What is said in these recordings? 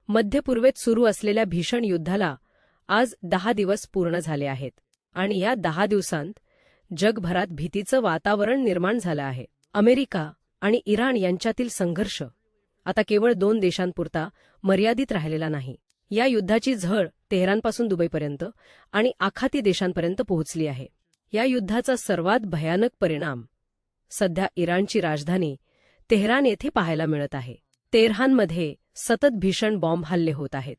मध्य पूर्वेत सुरू असलेल्या भीषण युद्धाला आज 10 दिवस पूर्ण झाले आहेत आणि या 10 दिवसांत जगभरात भीतीचं वातावरण निर्माण झालं आहे। अमेरिका आणि इराण यांच्यातील संघर्ष आता केवळ 2 देशांपुरता मर्यादित राहिलेला नाही। या युद्धाची झळ तेहरानपासून दुबईपर्यंत आणि आखाती देशांपर्यंत पोहोचली आहे। या युद्धाचा सर्वात भयानक परिणाम सध्या इराणची राजधानी तेहरान येथे पाहायला मिळत आहे। तेहरानमध्ये सतत भीषण बॉम्ब हल्ले होत आहेत।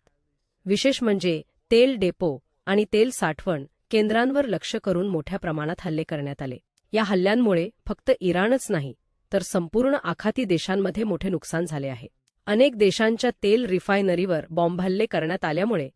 विशेष म्हणजे तेल डेपो आणि तेल साठवण केंद्रांवर लक्ष करून मोठ्या प्रमाणात हल्ले करण्यात आले। या हल्ल्यांमुळे फक्त इराणच नाही तर संपूर्ण आखाती देशांमध्ये मोठे नुकसान झाले आहे। अनेक देशांच्या तेल रिफायनरीवर बॉम्ब हल्ले करण्यात आल्यामुळे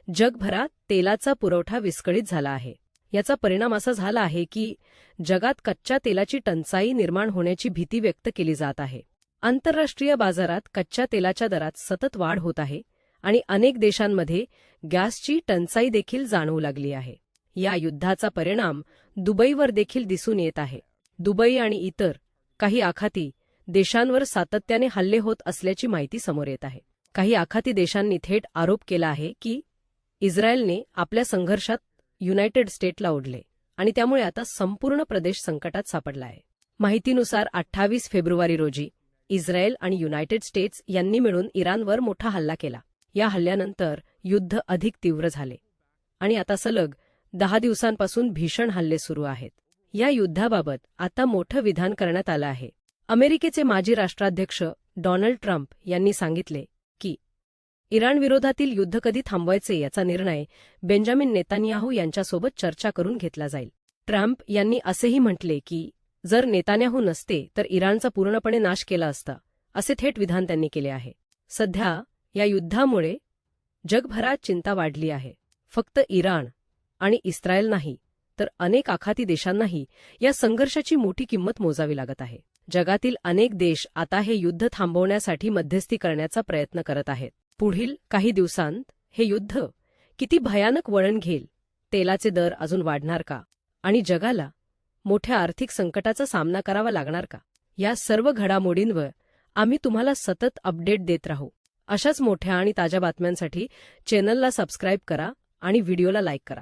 जगभरात तेलाचा पुरवठा विस्कळीत झाला आहे। याचा परिणाम असा झाला आहे की जगात कच्च्या तेलाची टंचाई निर्माण होण्याची भीती व्यक्त केली जात आहे। आंतरराष्ट्रीय बाजारात कच्च्या तेलाच्या दरात सतत वाढ होत आहे आणि अनेक देशांमध्ये गॅसची टंचाई देखील जाणवू लागली आहे। या युद्धाचा परिणाम दुबईवर देखील दिसून येत आहे। दुबई आणि इतर काही आखाती देशांवर सातत्याने हल्ले होत असल्याची माहिती समोर येत आहे। काही आखाती देशांनी थेट आरोप केला आहे की इस्रायलने आपल्या संघर्षात युनायटेड स्टेट्सला ओढले आणि त्यामुळे आता संपूर्ण प्रदेश संकटात सापडला आहे। माहितीनुसार 28 फेब्रुवारी रोजी इस्रायल आणि युनायटेड स्टेट्स यांनी मिळून इराणवर मोठा हल्ला केला। या हल्ल्यानंतर युद्ध अधिक तीव्र झाले आणि आता सलग 10 दिवसांपासून भीषण हल्ले सुरू आहेत। या युद्धाबाबत आता मोठं विधान करण्यात आलं आहे। अमेरिकेचे माजी राष्ट्राध्यक्ष डोनाल्ड ट्रम्प यांनी सांगितले की इराणविरोधातील युद्ध कधी थांबवायचे याचा निर्णय बेंजामिन नेतान्याहू यांच्यासोबत चर्चा करून घेतला जाईल। ट्रम्प यांनी असेही म्हटले की जर नेतान्याहू नसते तर इराणचा पूर्णपणे नाश केला असता, असे थेट विधान त्यांनी केले आहे। सध्या या युद्धामुळे जगभरात चिंता वाढली आहे। फक्त इराण आणि इस्रायल नाही तर अनेक आखाती देशांनाही या संघर्षाची मोठी किंमत मोजावी लागत आहे। जगातील अनेक देश आता हे युद्ध थांबवण्यासाठी मध्यस्थी करण्याचा प्रयत्न करत आहेत। पुढील काही दिवसांत हे युद्ध किती भयानक वळण घेईल, तेलाचे दर अजून वाढणार का आणि जगाला मोठ्या आर्थिक संकटाचा सामना करावा लागणार का, या सर्व घडामोडींवर आम्ही तुम्हाला सतत अपडेट देत राहू। अशाच मोठ्या आणि ताज्या बातम्यांसाठी चॅनलला सबस्क्राईब करा आणि व्हिडिओला लाईक करा।